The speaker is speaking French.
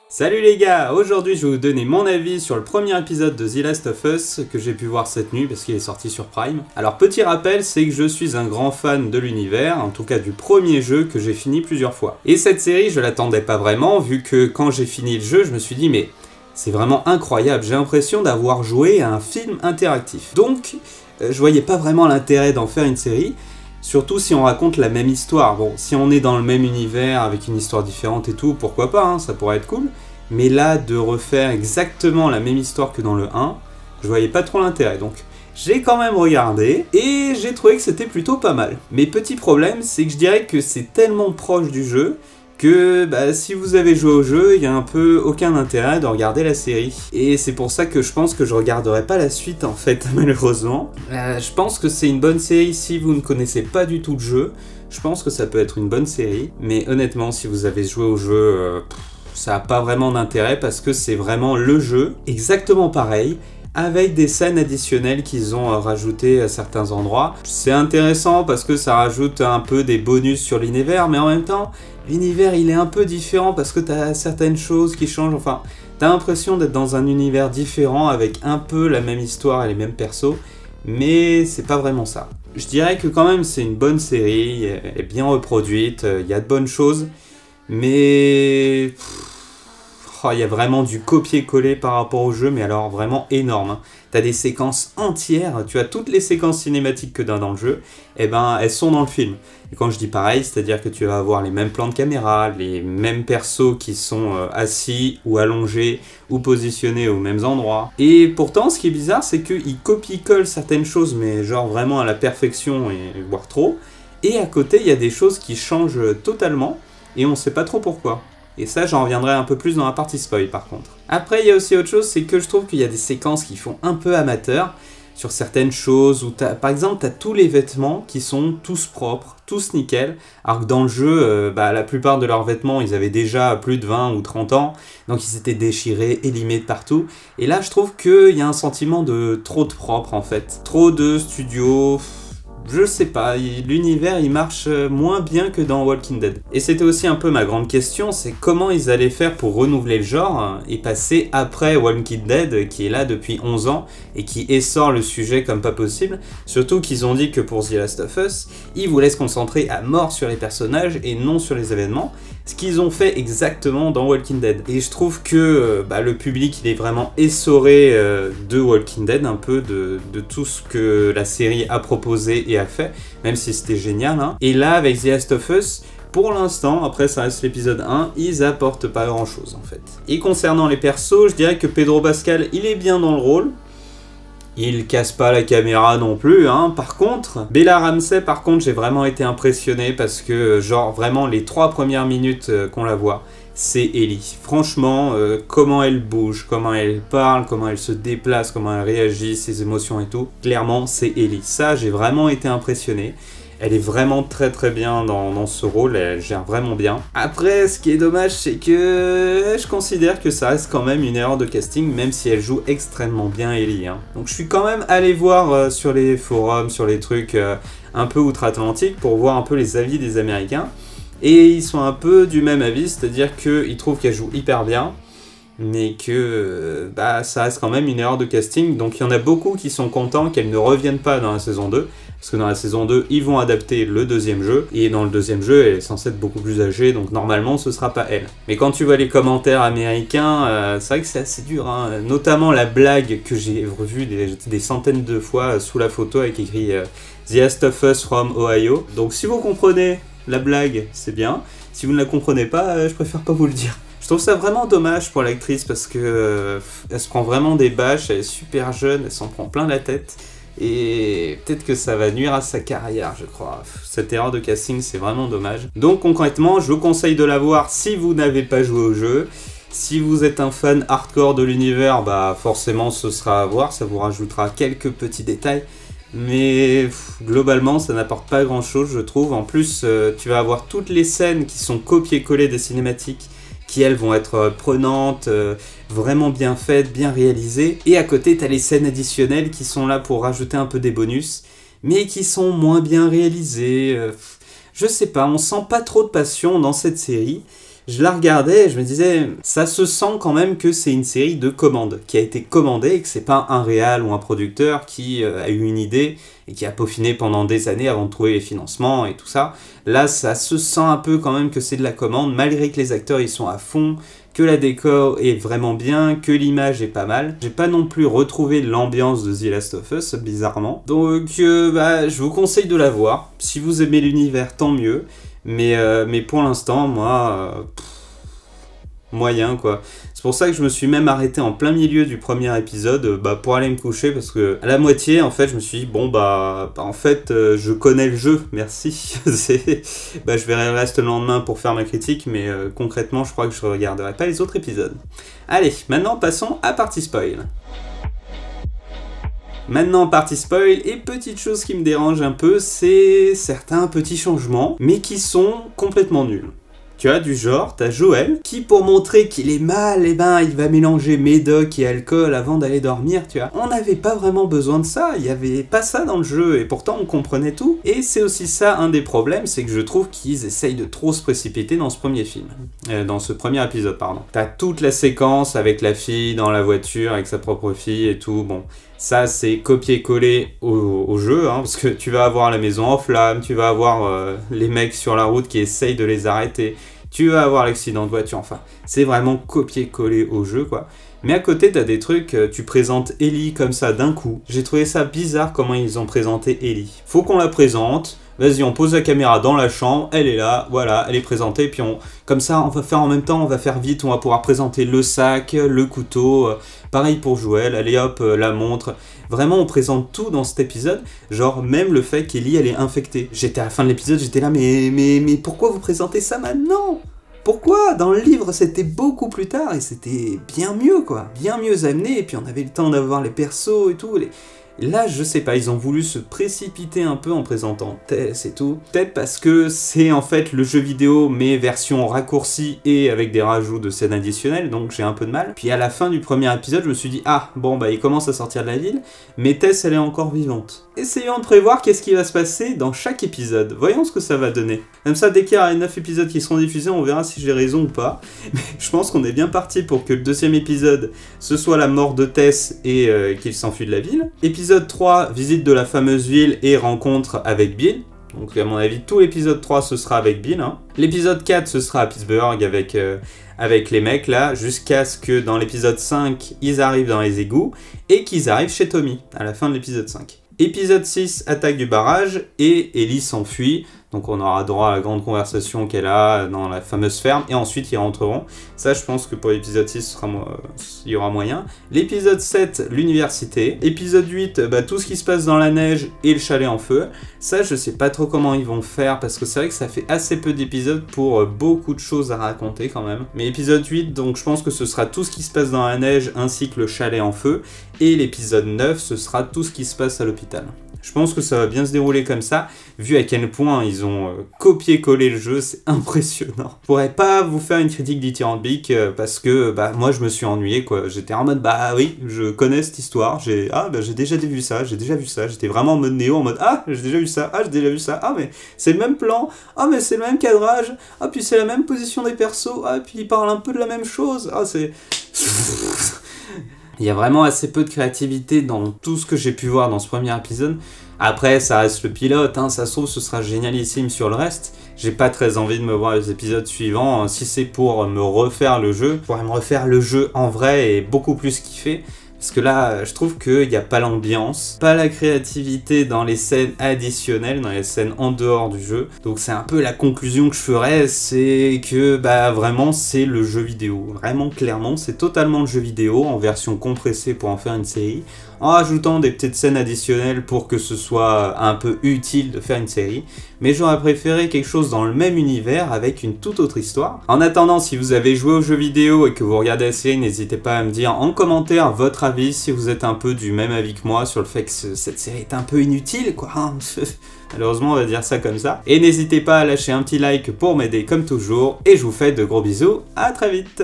Salut les gars, aujourd'hui je vais vous donner mon avis sur le premier épisode de The Last of Us que j'ai pu voir cette nuit parce qu'il est sorti sur Prime. Alors petit rappel, c'est que je suis un grand fan de l'univers, en tout cas du premier jeu que j'ai fini plusieurs fois. Et cette série je l'attendais pas vraiment vu que quand j'ai fini le jeu je me suis dit mais c'est vraiment incroyable, j'ai l'impression d'avoir joué à un film interactif. Donc je voyais pas vraiment l'intérêt d'en faire une série. Surtout si on raconte la même histoire. Bon, si on est dans le même univers avec une histoire différente et tout, pourquoi pas, hein, ça pourrait être cool. Mais là, de refaire exactement la même histoire que dans le 1, je voyais pas trop l'intérêt. Donc, j'ai quand même regardé et j'ai trouvé que c'était plutôt pas mal. Mais petit problème, c'est que je dirais que c'est tellement proche du jeu que si vous avez joué au jeu, il n'y a un peu aucun intérêt de regarder la série. Et c'est pour ça que je pense que je regarderai pas la suite en fait, malheureusement. Je pense que c'est une bonne série si vous ne connaissez pas du tout le jeu. Je pense que ça peut être une bonne série. Mais honnêtement, si vous avez joué au jeu, ça n'a pas vraiment d'intérêt parce que c'est vraiment le jeu, exactement pareil, avec des scènes additionnelles qu'ils ont rajoutées à certains endroits. C'est intéressant parce que ça rajoute un peu des bonus sur l'univers, mais en même temps, l'univers il est un peu différent parce que t'as certaines choses qui changent, enfin, t'as l'impression d'être dans un univers différent avec un peu la même histoire et les mêmes persos, mais c'est pas vraiment ça. Je dirais que quand même c'est une bonne série, elle est bien reproduite, il y a de bonnes choses, mais... il y a vraiment du copier-coller par rapport au jeu, mais alors vraiment énorme. Hein. T'as des séquences entières, tu as toutes les séquences cinématiques que dans le jeu, et elles sont dans le film. Et quand je dis pareil, c'est-à-dire que tu vas avoir les mêmes plans de caméra, les mêmes persos qui sont assis ou allongés ou positionnés aux mêmes endroits. Et pourtant, ce qui est bizarre, c'est qu'ils copient-collent certaines choses, mais genre vraiment à la perfection, et voire trop. Et à côté, il y a des choses qui changent totalement, et on sait pas trop pourquoi. Et ça, j'en reviendrai un peu plus dans la partie spoil par contre. Après, il y a aussi autre chose, c'est que je trouve qu'il y a des séquences qui font un peu amateur sur certaines choses, où par exemple, tu as tous les vêtements qui sont tous propres, tous nickel, alors que dans le jeu, la plupart de leurs vêtements, ils avaient déjà plus de 20 ou 30 ans, donc ils s'étaient déchirés, élimés de partout. Et là, je trouve qu'il y a un sentiment de trop de propre en fait. Trop de studio... Je sais pas, l'univers il marche moins bien que dans Walking Dead. Et c'était aussi un peu ma grande question, c'est comment ils allaient faire pour renouveler le genre et passer après Walking Dead qui est là depuis 11 ans et qui essore le sujet comme pas possible. Surtout qu'ils ont dit que pour The Last of Us, ils voulaient se concentrer à mort sur les personnages et non sur les événements. Ce qu'ils ont fait exactement dans Walking Dead. Et je trouve que le public il est vraiment essoré de Walking Dead, un peu de tout ce que la série a proposé et a fait, même si c'était génial. Hein. Et là, avec The Last of Us, pour l'instant, après ça reste l'épisode 1, ils apportent pas grand chose en fait. Et concernant les persos, je dirais que Pedro Pascal, il est bien dans le rôle. Il casse pas la caméra non plus, hein. Par contre, Bella Ramsey, par contre, j'ai vraiment été impressionné parce que, genre, vraiment, les 3 premières minutes qu'on la voit, c'est Ellie. Franchement, comment elle bouge, comment elle parle, comment elle se déplace, comment elle réagit, ses émotions et tout, clairement, c'est Ellie. Ça, j'ai vraiment été impressionné. Elle est vraiment très très bien dans ce rôle, elle gère vraiment bien. Après, ce qui est dommage, c'est que je considère que ça reste quand même une erreur de casting, même si elle joue extrêmement bien Ellie. Hein. Donc je suis quand même allé voir sur les forums, sur les trucs un peu outre-Atlantique, pour voir un peu les avis des Américains. Et ils sont un peu du même avis, c'est-à-dire qu'ils trouvent qu'elle joue hyper bien, mais que ça reste quand même une erreur de casting. Donc il y en a beaucoup qui sont contents qu'elle ne revienne pas dans la saison 2. Parce que dans la saison 2, ils vont adapter le deuxième jeu, et dans le deuxième jeu, elle est censée être beaucoup plus âgée, donc normalement, ce sera pas elle. Mais quand tu vois les commentaires américains, c'est vrai que c'est assez dur, hein. Notamment la blague que j'ai revue des centaines de fois sous la photo avec écrit The Last of Us from Ohio. Donc si vous comprenez la blague, c'est bien. Si vous ne la comprenez pas, je préfère pas vous le dire. Je trouve ça vraiment dommage pour l'actrice parce que elle se prend vraiment des bâches, elle est super jeune, elle s'en prend plein la tête. Et peut-être que ça va nuire à sa carrière, je crois. Cette erreur de casting, c'est vraiment dommage. Donc concrètement, je vous conseille de la voir si vous n'avez pas joué au jeu. Si vous êtes un fan hardcore de l'univers, forcément ce sera à voir, ça vous rajoutera quelques petits détails. Mais globalement, ça n'apporte pas grand-chose, je trouve. En plus, tu vas avoir toutes les scènes qui sont copiées-collées des cinématiques, qui elles vont être prenantes, vraiment bien faites, bien réalisées. Et à côté, t'as les scènes additionnelles qui sont là pour rajouter un peu des bonus, mais qui sont moins bien réalisées. Je sais pas, on sent pas trop de passion dans cette série. je la regardais et je me disais, ça se sent quand même que c'est une série de commandes, qui a été commandée et que c'est pas un réal ou un producteur qui a eu une idée et qui a peaufiné pendant des années avant de trouver les financements et tout ça. Là, ça se sent un peu quand même que c'est de la commande, malgré que les acteurs ils sont à fond, que la décor est vraiment bien, que l'image est pas mal. J'ai pas non plus retrouvé l'ambiance de The Last of Us, bizarrement. Donc, je vous conseille de la voir. Si vous aimez l'univers, tant mieux. Mais pour l'instant, moi, moyen quoi. C'est pour ça que je me suis même arrêté en plein milieu du premier épisode pour aller me coucher, parce que à la moitié en fait je me suis dit bon en fait je connais le jeu, merci. Je verrai le reste le lendemain pour faire ma critique, mais concrètement je crois que je regarderai pas les autres épisodes. Allez, maintenant passons à partie spoil. Maintenant, partie spoil, et petite chose qui me dérange un peu, c'est certains petits changements, mais qui sont complètement nuls. Tu as du genre, t'as Joel, qui pour montrer qu'il est mal, il va mélanger médoc et alcool avant d'aller dormir, tu vois. On n'avait pas vraiment besoin de ça, il n'y avait pas ça dans le jeu, et pourtant on comprenait tout. Et c'est aussi ça un des problèmes, c'est que je trouve qu'ils essayent de trop se précipiter dans ce premier film. Dans ce premier épisode, pardon. T'as toute la séquence avec la fille dans la voiture, avec sa propre fille et tout, bon. Ça, c'est copier-coller au jeu, hein, parce que tu vas avoir la maison en flammes, tu vas avoir les mecs sur la route qui essayent de les arrêter, tu vas avoir l'accident de voiture, enfin, c'est vraiment copier-coller au jeu, quoi. Mais à côté, t'as des trucs, tu présentes Ellie comme ça d'un coup. J'ai trouvé ça bizarre comment ils ont présenté Ellie. Faut qu'on la présente, vas-y, on pose la caméra dans la chambre, elle est là, voilà, elle est présentée, puis comme ça, on va faire en même temps, on va faire vite, on va pouvoir présenter le sac, le couteau, pareil pour Joel, allez hop, la montre. Vraiment, on présente tout dans cet épisode, genre même le fait qu'Ellie, elle est infectée. J'étais à la fin de l'épisode, j'étais là, mais pourquoi vous présentez ça maintenant ? Pourquoi ? Dans le livre, c'était beaucoup plus tard, et c'était bien mieux, quoi. Bien mieux amené, et puis on avait le temps d'avoir les persos et tout, Là, je sais pas, ils ont voulu se précipiter un peu en présentant Tess et tout. Peut-être parce que c'est en fait le jeu vidéo, mais version raccourcie et avec des rajouts de scènes additionnelles, donc j'ai un peu de mal. Puis à la fin du premier épisode, je me suis dit, ah, bon, il commence à sortir de la ville, mais Tess, elle est encore vivante. Essayons de prévoir qu'est-ce qui va se passer dans chaque épisode. Voyons ce que ça va donner. Comme ça, dès qu'il y a 9 épisodes qui seront diffusés, on verra si j'ai raison ou pas. Mais je pense qu'on est bien parti pour que le deuxième épisode, ce soit la mort de Tess et qu'il s'enfuit de la ville. Épisode 3, visite de la fameuse ville et rencontre avec Bill. Donc à mon avis, tout l'épisode 3, ce sera avec Bill. Hein. L'épisode 4, ce sera à Pittsburgh avec les mecs là, jusqu'à ce que dans l'épisode 5, ils arrivent dans les égouts et qu'ils arrivent chez Tommy, à la fin de l'épisode 5. Épisode 6, attaque du barrage, et Ellie s'enfuit, donc on aura droit à la grande conversation qu'elle a dans la fameuse ferme, et ensuite ils rentreront. Ça, je pense que pour l'épisode 6, il y aura moyen. L'épisode 7, l'université. Épisode 8, tout ce qui se passe dans la neige et le chalet en feu. Ça, je sais pas trop comment ils vont faire, parce que c'est vrai que ça fait assez peu d'épisodes pour beaucoup de choses à raconter quand même. Mais épisode 8, donc je pense que ce sera tout ce qui se passe dans la neige, ainsi que le chalet en feu. Et l'épisode 9, ce sera tout ce qui se passe à l'hôpital. Je pense que ça va bien se dérouler comme ça, vu à quel point ils ont copié-collé le jeu, c'est impressionnant. Je pourrais pas vous faire une critique dithyrambique parce que moi je me suis ennuyé quoi. J'étais en mode oui, je connais cette histoire, j'ai déjà vu ça, j'étais vraiment en mode Néo, en mode j'ai déjà vu ça, j'ai déjà vu ça, mais c'est le même plan, mais c'est le même cadrage, puis c'est la même position des persos, puis ils parlent un peu de la même chose, c'est... Il y a vraiment assez peu de créativité dans tout ce que j'ai pu voir dans ce premier épisode. Après, ça reste le pilote, ça se trouve, ce sera génialissime sur le reste. J'ai pas très envie de me voir les épisodes suivants. Si c'est pour me refaire le jeu, je pourrais me refaire le jeu en vrai et beaucoup plus kiffer. Parce que là, je trouve qu'il n'y a pas l'ambiance, pas la créativité dans les scènes additionnelles, dans les scènes en dehors du jeu. Donc c'est un peu la conclusion que je ferais, c'est que vraiment c'est le jeu vidéo. Vraiment clairement, c'est totalement le jeu vidéo en version compressée pour en faire une série, en rajoutant des petites scènes additionnelles pour que ce soit un peu utile de faire une série. Mais j'aurais préféré quelque chose dans le même univers avec une toute autre histoire. En attendant, si vous avez joué aux jeux vidéo et que vous regardez la série, n'hésitez pas à me dire en commentaire votre avis, si vous êtes un peu du même avis que moi sur le fait que cette série est un peu inutile, quoi. Malheureusement, on va dire ça comme ça. Et n'hésitez pas à lâcher un petit like pour m'aider comme toujours. Et je vous fais de gros bisous, à très vite.